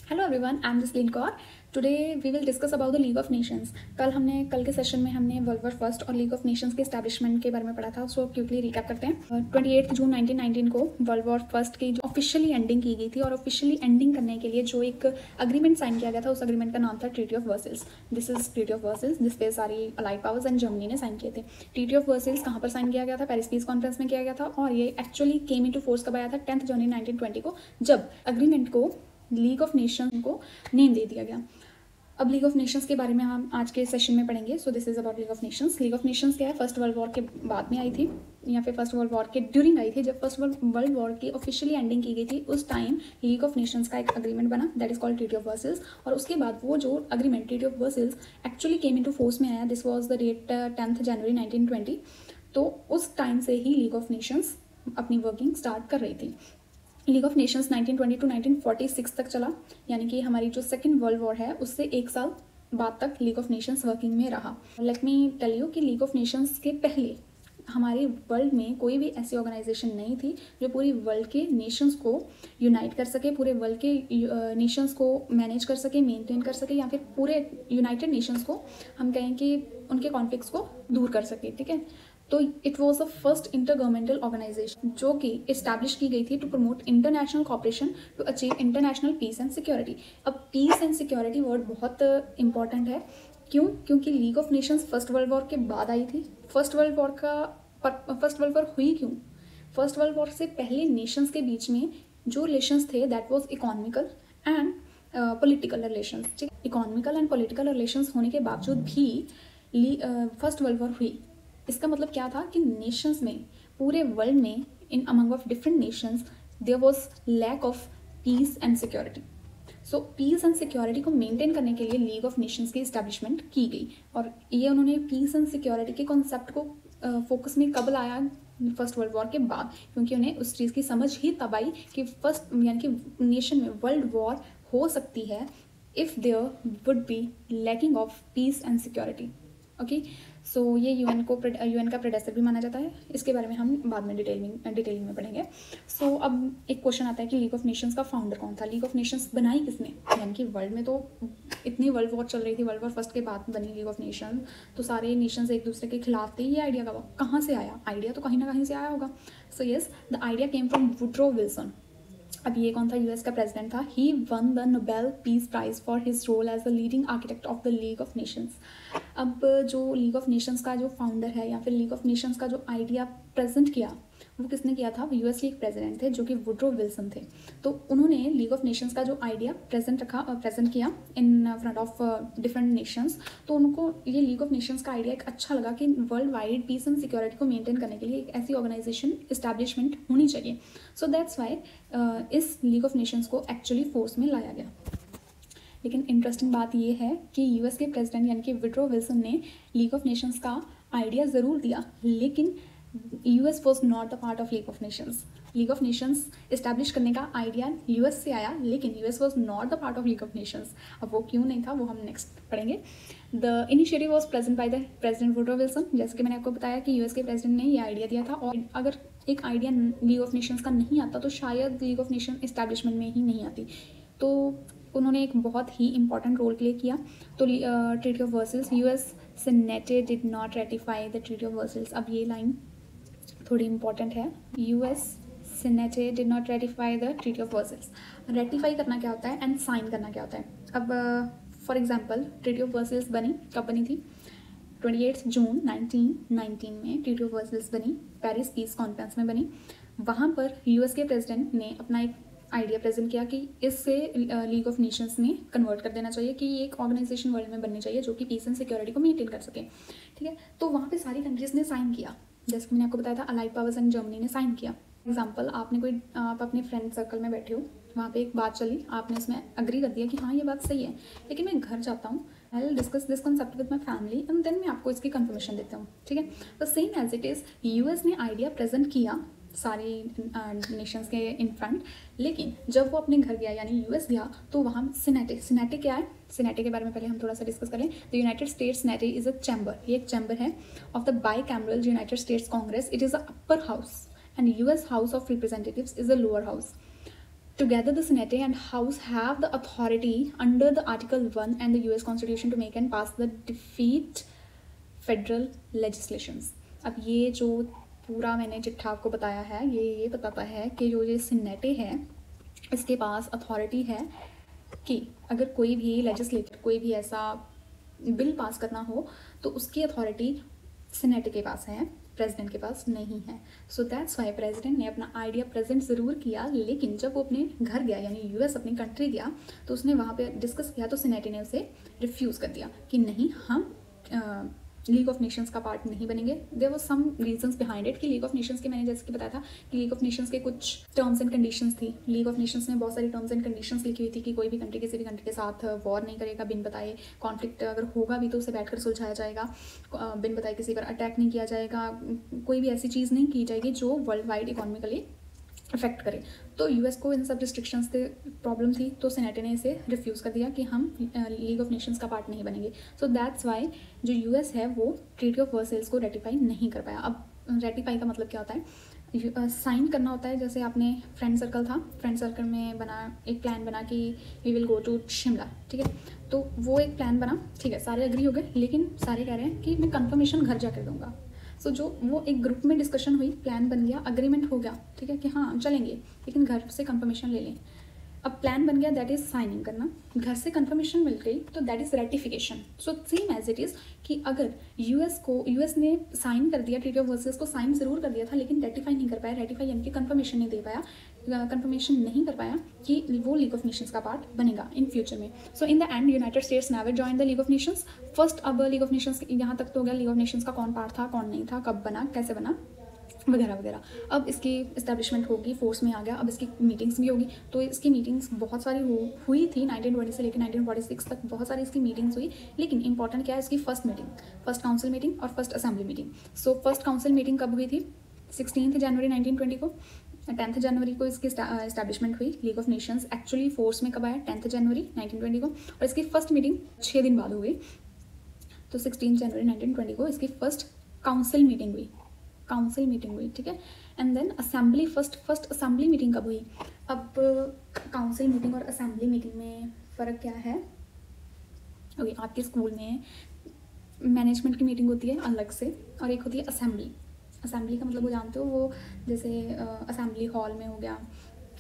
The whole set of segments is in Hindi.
Hello everyone, I am Jasleen Kaur. Today we will discuss about the league of nations. कल के सेशन में हमने वर्ल्ड वॉर फर्स्ट और लीग ऑफ नेशंस के एस्टैब्लिशमेंट के बारे में पढ़ा था। सो क्विकली रिकैप करते हैं। 28 जून 1919 को वर्ल्ड वॉर फर्स्ट की जो ऑफिशियली एंडिंग की गई थी, और ऑफिशियली एंडिंग करने के लिए जो एक अग्रीमेंट साइन किया गया था, उस अग्रीमेंट का नाम था treaty of Versailles. This is treaty of Versailles, जिस पे सारी अलाइड पावर्स एंड जर्मनी ने साइन किए थे। ट्रीटी ऑफ वर्सेल्स कहाँ पर साइन किया गया था? पेरिस पीस कॉन्फ्रेंस में किया गया था, और ये एक्चुअली केम इनटू फोर्स कब आया था? 10 जनवरी 1920 को, जब अग्रीमेंट को लीग ऑफ नेशंस को नेम दे दिया गया। अब लीग ऑफ नेशंस के बारे में हम आज के सेशन में पढ़ेंगे। सो this is about league of Nations. League of Nations क्या है? फर्स्ट वर्ल्ड वॉर के बाद में आई थी, या फिर फर्स्ट वर्ल्ड वॉर के ड्यूरिंग आई थी। जब फर्स्ट वर्ल्ड वॉर की ऑफिशियली एंडिंग की गई थी, उस टाइम लीग ऑफ नेशंस का एक अग्रीमेंट बना, that is called treaty of Versailles. और उसके बाद वो जो agreement treaty of Versailles actually came into force में आया। दिस वाज द डेट 10 जनवरी 1920। तो उस टाइम से ही लीग ऑफ नेशंस अपनी वर्किंग स्टार्ट कर रही थी। लीग ऑफ नेशंस 1920 टू 1946 तक चला, यानी कि हमारी जो सेकेंड वर्ल्ड वॉर है उससे एक साल बाद तक लीग ऑफ नेशंस वर्किंग में रहा। लेट मी टेल यू कि लीग ऑफ नेशंस के पहले हमारे वर्ल्ड में कोई भी ऐसी ऑर्गेनाइजेशन नहीं थी जो पूरी वर्ल्ड के नेशंस को यूनाइट कर सके, पूरे वर्ल्ड के नेशंस को मैनेज कर सके, मेंटेन कर सके, या फिर पूरे यूनाइटेड नेशंस को हम कहें कि उनके कॉन्फ्लिक्ट्स को दूर कर सके। ठीक है, तो it was the first intergovernmental organisation जो कि इस्टेब्लिश की गई थी to promote international cooperation to achieve international peace and security. अब पीस एंड सिक्योरिटी वर्ड बहुत इंपॉर्टेंट है। क्यों? क्योंकि league of nations first world war के बाद आई थी। फर्स्ट वर्ल्ड वॉर हुई क्यों? फर्स्ट वर्ल्ड वॉर से पहले नेशंस के बीच में जो रिलेशंस थे, that was economical and political relations. ठीक, इकोनॉमिकल एंड पॉलिटिकल रिलेशंस होने के बावजूद भी फर्स्ट वर्ल्ड वॉर हुई। इसका मतलब क्या था कि नेशंस में, पूरे वर्ल्ड में, in among of different nations there was lack of peace and security. So peace and security को मेंटेन करने के लिए लीग ऑफ नेशंस की इस्टेब्लिशमेंट की गई। और ये उन्होंने पीस एंड सिक्योरिटी के कॉन्सेप्ट को फोकस में कब लाया? फर्स्ट वर्ल्ड वॉर के बाद, क्योंकि उन्हें उस चीज़ की समझ ही तब आई कि फर्स्ट यानी कि नेशन में वर्ल्ड वॉर हो सकती है if there would be lacking of peace and security. Okay, so ये यूएन का प्रेडेसर भी माना जाता है। इसके बारे में हम बाद में डिटेलिंग में पढ़ेंगे। सो अब एक क्वेश्चन आता है कि लीग ऑफ नेशंस का फाउंडर कौन था? लीग ऑफ नेशंस बनाई किसने? यानी कि वर्ल्ड में तो इतनी वर्ल्ड वॉर चल रही थी, वर्ल्ड वॉर फर्स्ट के बाद बनी लीग ऑफ नेशंस, तो सारे नेशंस एक दूसरे के खिलाफ थे। ये आइडिया कहाँ से आया? आइडिया तो कहीं ना कहीं से आया होगा। So yes, the idea came from Woodrow Wilson. अब ये कौन था? यूएस का प्रेसिडेंट था। He won the Nobel peace prize for his role as the leading architect of the league of nations. अब जो लीग ऑफ नेशंस का जो फाउंडर है, या फिर लीग ऑफ नेशंस का जो आइडिया प्रेजेंट किया, वो किसने किया था? यूएस के एक प्रेसिडेंट थे जो कि वुड्रो विल्सन थे। तो उन्होंने लीग ऑफ नेशंस का जो आइडिया प्रेजेंट किया in front of different nations. तो उनको ये लीग ऑफ नेशंस का आइडिया एक अच्छा लगा कि worldwide peace and security को मेंटेन करने के लिए एक ऐसी ऑर्गेनाइजेशन इस्टेब्लिशमेंट होनी चाहिए। सो दैट्स वाई इस लीग ऑफ नेशंस को एक्चुअली फोर्स में लाया गया। लेकिन इंटरेस्टिंग बात यह है कि यूएस के प्रेसिडेंट यानी कि वुड्रो विल्सन ने लीग ऑफ नेशंस का आइडिया ज़रूर दिया, लेकिन US was not the part of league of Nations. League of Nations establish करने का आइडिया यूएस से आया, लेकिन US was not the part of league of nations. अब वो क्यों नहीं था, वो हम नेक्स्ट पढ़ेंगे। The initiative was present by the president Woodrow Wilson. जैसे कि मैंने आपको बताया कि यूएस के प्रेसिडेंट ने ये आइडिया दिया था, और अगर एक आइडिया लीग ऑफ नेशंस का नहीं आता तो शायद लीग ऑफ नेशन इस्टेब्लिशमेंट में ही नहीं आती। तो उन्होंने एक बहुत ही इंपॉर्टेंट रोल प्ले किया। तो treaty of Versailles, US senate did not ratify the treaty of Versailles. अब ये लाइन थोड़ी इंपॉर्टेंट है। US senate did not ratify the treaty of Versailles. Ratify करना क्या होता है एंड साइन करना क्या होता है? अब for example treaty of Versailles बनी कब बनी थी? 28 जून 1919 में ट्रीटी ऑफ वर्सेल्स बनी, पेरिस पीस कॉन्फ्रेंस में बनी। वहाँ पर यूएस के प्रेसिडेंट ने अपना एक आइडिया प्रेजेंट किया कि इससे लीग ऑफ नेशंस में कन्वर्ट कर देना चाहिए, कि एक ऑर्गेनाइजेशन वर्ल्ड में बननी चाहिए जो कि पीस एंड सिक्योरिटी को मेंटेन कर सके। ठीक है, तो वहाँ पे सारी कंट्रीज ने साइन किया। जैसे कि मैंने आपको बताया था, अलाइड पावर्स एंड जर्मनी ने साइन किया। एग्जाम्पल, आप अपने फ्रेंड सर्कल में बैठे हो, वहाँ पे एक बात चली, आपने इसमें अग्री कर दिया कि हाँ ये बात सही है, लेकिन मैं घर जाता हूँ, I will discuss this concept with my family and then मैं आपको इसकी कंफर्मेशन देता हूँ। ठीक है, तो same as it is US ने आइडिया प्रेजेंट किया सारी नेशंस के इन फ्रंट, लेकिन जब वो अपने घर गया यानी यूएस गया, तो वहाँ सिनेटे क्या है? सिनेटे के बारे में पहले हम थोड़ा सा डिस्कस करें। The United States senate is a chamber. ये एक चैम्बर है of the bicameral United States Congress. It is a upper house and US house of representatives is a lower house. Together, the Senate and House have the authority under the Article 1 and the US Constitution to make and pass the defeat federal legislations. अब ये जो पूरा मैंने चिट्ठा आपको बताया है, ये बताता है कि जो ये सिनेटे है इसके पास अथॉरिटी है कि अगर कोई भी लेजिस्लेटर कोई भी ऐसा बिल पास करना हो तो उसकी अथॉरिटी सिनेट के पास है, प्रेसिडेंट के पास नहीं है. सो दैट्स वाई प्रेसिडेंट ने अपना आइडिया प्रेजेंट ज़रूर किया, लेकिन जब वो अपने घर गया यानी यूएस अपनी कंट्री गया तो उसने वहाँ पे डिस्कस किया तो सिनेट ने उसे रिफ्यूज़ कर दिया कि नहीं, हम लीग ऑफ नेशंस का पार्ट नहीं बनेंगे. There was some reasons behind it कि लीग ऑफ नेशंस के मैंने जैसे कि बताया था कि लीग ऑफ नेशंस के कुछ टर्म्स एंड कंडीशंस थी. लीग ऑफ नेशंस में बहुत सारी टर्म्स एंड कंडीशंस लिखी हुई थी कि कोई भी कंट्री किसी भी कंट्री के साथ वॉर नहीं करेगा बिन बताए. कॉन्फ्लिक्ट अगर होगा भी तो उसे बैठकर सुलझाया जाएगा. बिन बताए किसी पर अटैक नहीं किया जाएगा. कोई भी ऐसी चीज़ नहीं की जाएगी जो वर्ल्ड वाइड इकोनॉमिकली अफेक्ट करे. तो यूएस को इन सब रिस्ट्रिक्शंस से प्रॉब्लम थी तो सेनेट ने इसे रिफ्यूज़ कर दिया कि हम लीग ऑफ नेशंस का पार्ट नहीं बनेंगे. सो दैट्स वाई जो यूएस है वो ट्रीटी ऑफ वर्सेल्स को रेटिफाई नहीं कर पाया. अब रेटिफाई का मतलब क्या होता है? साइन करना होता है. जैसे आपने फ्रेंड सर्कल था, फ्रेंड सर्कल में बना एक प्लान बना कि we will go to Shimla, ठीक है. तो वो एक प्लान बना, ठीक है, सारे एग्री हो गए, लेकिन सारे कह रहे हैं कि मैं कन्फर्मेशन घर जाकर दूंगा. सो जो वो एक ग्रुप में डिस्कशन हुई, प्लान बन गया, अग्रीमेंट हो गया, ठीक है, कि हाँ हम चलेंगे, लेकिन घर से कंफर्मेशन ले लें. अब प्लान बन गया, दैट इज़ साइनिंग करना. घर से कंफर्मेशन मिल गई तो that is ratification. So same as it is कि अगर यूएस ने साइन कर दिया, ट्रीटी ऑफ वर्सेस को साइन ज़रूर कर दिया था, लेकिन रेटिफाई नहीं कर पाया. रेटिफाई यानी कि कंफर्मेशन नहीं दे पाया, कंफर्मेशन नहीं कर पाया कि वो लीग ऑफ नेशंस का पार्ट बनेगा इन फ्यूचर में. So in the end United States never join the league of nations. First अब लीग ऑफ नेशंस यहाँ तक तो हो गया, लीग ऑफ नेशंस का कौन पार्ट था कौन नहीं था, कब बना, कैसे बना, वगैरह वगैरह. अब इसकी इस्टेब्लिशमेंट होगी, फोर्स में आ गया. अब इसकी मीटिंग्स भी होगी. तो इसकी मीटिंग्स बहुत सारी हुई थी 1920 से लेकर 1946 तक बहुत सारी इसकी मीटिंग्स हुई. लेकिन इंपॉर्टेंट क्या है, इसकी first meeting, first council meeting और first assembly meeting. So first council meeting कब हुई थी? 16 जनवरी 1920 को. 10 जनवरी को इसकी इस्टेब्लिशमेंट हुई. League of Nations actually force में कब आया? 10 जनवरी 1920 को. और इसकी फर्स्ट मीटिंग 6 दिन बाद हुई. तो 16 जनवरी 1920 को इसकी फर्स्ट काउंसिल मीटिंग हुई, ठीक है. And then assembly, first assembly meeting कब हुई? अब काउंसिल मीटिंग और असेंबली मीटिंग में फ़र्क क्या है? ओके, आपके स्कूल में मैनेजमेंट की मीटिंग होती है अलग से और एक होती है असेंबली. असेंबली का मतलब वो जानते हो, वो जैसे असेंबली हॉल में हो गया.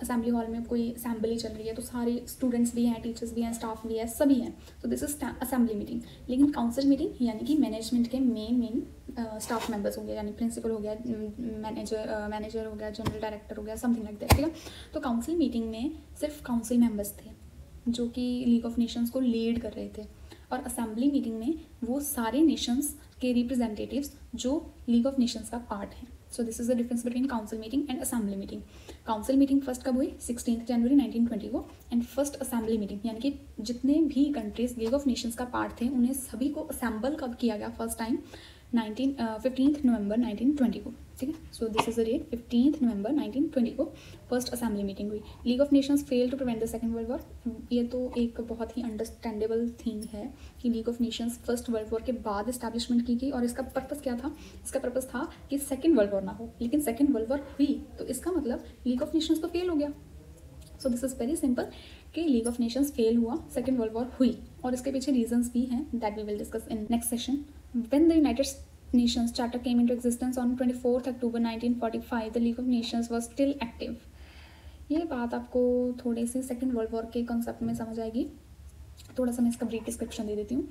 असेंबली हॉल में कोई असेंबली चल रही है तो सारे स्टूडेंट्स भी हैं, टीचर्स भी हैं, स्टाफ भी है, सभी हैं. तो दिस इज असेंबली मीटिंग. लेकिन काउंसिल मीटिंग यानी कि मैनेजमेंट के मेन स्टाफ मेंबर्स होंगे, यानी प्रिंसिपल हो गया, मैनेजर हो गया, जनरल डायरेक्टर हो गया, समथिंग लाइक दैट, ठीक है. तो काउंसिल मीटिंग में सिर्फ काउंसिल मेंबर्स थे जो कि लीग ऑफ नेशंस को लीड कर रहे थे. और असेंबली मीटिंग में वो सारे नेशंस के रिप्रेजेंटेटिव्स जो लीग ऑफ नेशंस का पार्ट हैं. सो this is the difference between council meeting and assembly meeting. Council meeting first कब हुई? 16 जनवरी 1920 को. एंड फर्स्ट असेंबली मीटिंग यानी कि जितने भी कंट्रीज लीग ऑफ नेशंस का पार्ट थे उन्हें सभी को असेंबल कब किया गया फर्स्ट टाइम? 15 नवंबर 1920 को, ठीक है. So this is the date, 15 नवंबर 1920 को फर्स्ट असेंबली मीटिंग हुई. League of nations fail to prevent the second world war. ये तो एक बहुत ही अंडरस्टैंडेबल थिंग है कि league of nations first world war के बाद इस्टेब्लिशमेंट की गई. और इसका पर्पस क्या था? इसका पर्पस था कि सेकेंड वर्ल्ड वॉर ना हो. लेकिन सेकेंड वर्ल्ड वॉर हुई तो इसका मतलब लीग ऑफ नेशंस तो फेल हो गया. So this is very simple कि लीग ऑफ नेशंस फेल हुआ, सेकेंड वर्ल्ड वॉर हुई. और इसके पीछे रीजंस भी हैं that we will discuss in next session. When the United Nations Charter came into existence on 24th October 1945, the League of Nations was still active. ये बात आपको थोड़ी सी सेकेंड वर्ल्ड वॉर के कॉन्सेप्ट में समझ आएगी. थोड़ा सा मैं इसका ब्रीफ डिस्क्रिप्शन दे देती हूँ.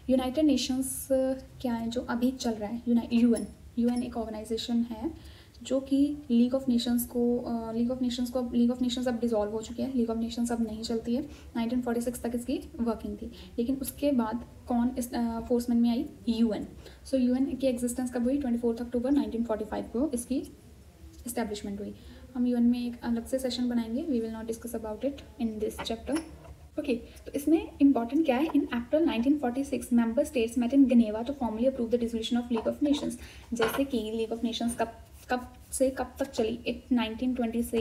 यूनाइटेड नेशंस क्या है जो अभी चल रहा है? यूएन एक ऑर्गेनाइजेशन है जो कि लीग ऑफ नेशंस अब डिसॉल्व हो चुकी है. लीग ऑफ नेशंस अब नहीं चलती है. 1946 तक इसकी वर्किंग थी. लेकिन उसके बाद कौन इस फोर्समेंट में आई? यूएन. सो यूएन की एग्जिस्टेंस कब हुई? 24 अक्टूबर 1945 को इसकी इस्टेब्लिशमेंट हुई. हम यूएन में एक अलग से सेशन बनाएंगे. We will not discuss about it in this chapter. Okay, तो इसमें इंपॉर्टेंट क्या है? In April 1946 member states met in Geneva to formally approve the dissolution of league of nations. जैसे कि लीग ऑफ नेशंस कब से कब तक चली? 1920 से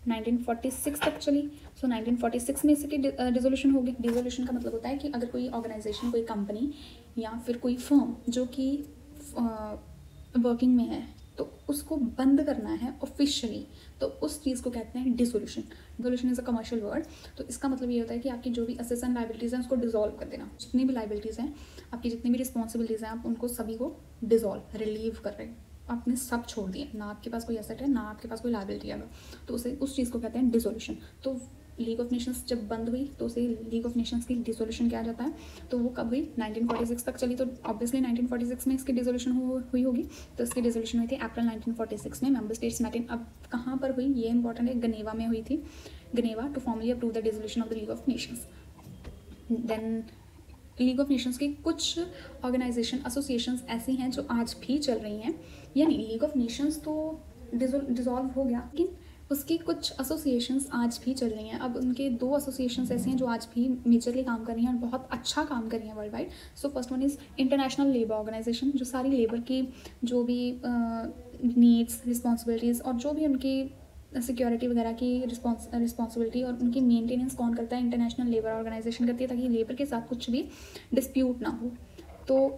1946 तक चली. सो 1946 में इसकी डिसोल्यूशन होगी. डिसोल्यूशन का मतलब होता है कि अगर कोई ऑर्गेनाइजेशन, कोई कंपनी या फिर कोई फर्म जो कि वर्किंग में है, तो उसको बंद करना है ऑफिशियली, तो उस चीज़ को कहते हैं dissolution. Dissolution is a commercial word. तो इसका मतलब ये होता है कि आपकी जो भी असेट्स एंड लाइबिलिटीज़ हैं उसको डिसॉल्व कर देना। जितनी भी लाइबिलिटीज़ हैं, आपकी जितनी भी रिस्पॉन्सिबिलिटीज़ हैं, आप उनको सभी को डिसॉल्व, रिलीव कर रहे हैं, आपने सब छोड़ दिए, ना आपके पास कोई एसेट है, ना आपके पास कोई लायबिलिटी है, तो उसे उस चीज़ को कहते हैं डिसोल्यूशन। तो लीग ऑफ नेशंस जब बंद हुई तो उसे लीग ऑफ नेशंस की डिसोल्यूशन किया जाता है। तो वो कब हुई? 1946 तक चली, तो ऑब्वियसली 1946 में इसकी डिसोल्यूशन हुई होगी। तो इसकी डिसोल्यूशन हुई थी अप्रैल 1946 में। मेंबर स्टेट्स मेट इन, अब कहाँ पर हुई ये इंपॉर्टेंट है, गनेवा में हुई थी, Geneva, to formally approve the dissolution of the league of nations. Then league of nations की कुछ ऑर्गेनाइजेशन एसोसिएशंस ऐसी हैं जो आज भी चल रही हैं, यानी लीग ऑफ नेशंस तो डिसॉल्व हो गया, लेकिन उसकी कुछ एसोसिएशंस आज भी चल रही हैं। अब उनके 2 एसोसिएशंस ऐसे हैं जो आज भी मेजरली काम कर रही हैं और बहुत अच्छा काम कर रही हैं worldwide. So first one is international labour organisation, जो सारी लेबर की जो भी नीड्स, रिस्पॉन्सिबिलिटीज़ और जो भी उनकी सिक्योरिटी वगैरह की रिस्पॉन्सिबिलिटी और उनकी मेंटेनेंस कौन करता है? इंटरनेशनल लेबर ऑर्गेनाइजेशन करती है, ताकि लेबर के साथ कुछ भी डिस्प्यूट ना हो। तो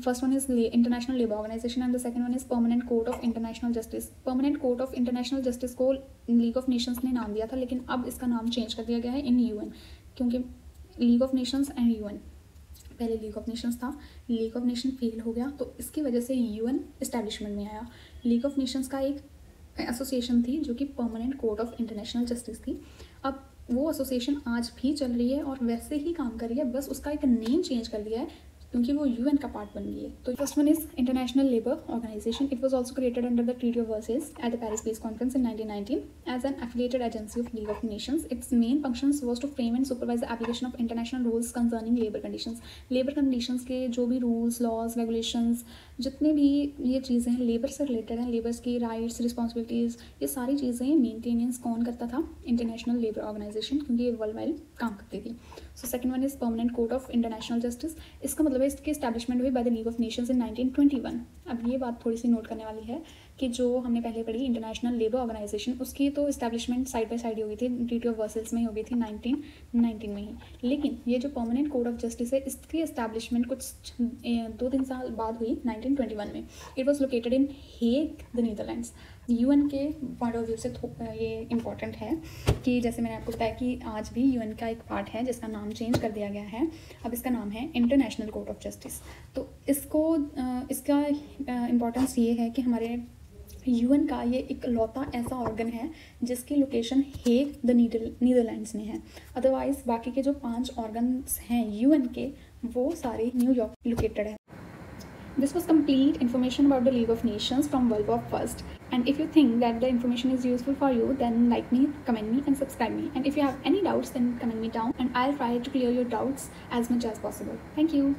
first one is international labour organisation and the second one is permanent court of international justice. Permanent court of international justice को लीग ऑफ नेशंस ने नाम दिया था, लेकिन अब इसका नाम चेंज कर दिया गया है इन यूएन, क्योंकि league of Nations and UN, पहले लीग ऑफ नेशंस था, लीग ऑफ नेशन फेल हो गया, तो इसकी वजह से यूएन इस्टेब्लिशमेंट में आया। लीग ऑफ नेशंस का एक एसोसिएशन थी जो कि permanent court of international justice थी। अब वो एसोसिएशन आज भी चल रही है और वैसे ही काम कर रही है, बस उसका एक नेम चेंज कर दिया है क्योंकि वो यूएन का पार्ट बन गई है। तो first one is international labour organisation. It was also created under the treaty of Versailles at the Paris peace conference in 1919 as an affiliated agency of league of nations. Its main functions was to frame and supervise the application of international rules concerning labour conditions. Labour conditions के जो भी रूल्स, लॉज, रेगुलेशंस, जितने भी ये चीज़ें हैं लेबर से रिलेटेड हैं, लेबर्स की राइट्स, रिस्पॉन्सिबिलिटीज़, ये सारी चीज़ें मेंटेनेंस कौन करता था? इंटरनेशनल लेबर ऑर्गेनाइजेशन, क्योंकि ये वर्ल्ड वाइड काम करती थी। So second one is permanent court of international justice. इसका मतलब है इसकी एस्टैब्लिशमेंट हुई by the league of nations in 1921। अब ये बात थोड़ी सी नोट करने वाली है कि जो हमने पहले पढ़ी इंटरनेशनल लेबर ऑर्गेनाइजेशन, उसकी तो इस्टेब्लिशमेंट साइड बाय साइड ही हुई थी, ट्रीटी ऑफ वर्साइल्स में ही हुई थी 1919 में ही। लेकिन ये जो परमानेंट कोर्ट ऑफ जस्टिस है, इसकी एस्टैब्लिशमेंट कुछ 2-3 साल बाद हुई 1921 में। It was located in Hague, the Netherlands. UN के पॉइंट ऑफ व्यू से ये इम्पॉर्टेंट है कि जैसे मैंने आपको बताया कि आज भी यूएन का एक पार्ट है जिसका नाम चेंज कर दिया गया है। अब इसका नाम है इंटरनेशनल कोर्ट ऑफ जस्टिस। तो इसका इम्पॉर्टेंस ये है कि हमारे यूएन का ये इकलौता ऐसा ऑर्गन है जिसकी लोकेशन हेग, द नीदरलैंड्स में है। अदरवाइज बाकी के जो 5 ऑर्गन्स हैं यूएन के, वो सारे न्यूयॉर्क लोकेटेड है। This was complete information about the League of Nations from World War First. And if you think that the information is useful for you, then like me, comment me, and subscribe me. And if you have any doubts, then comment me down, and I'll try to clear your doubts as much as possible. Thank you.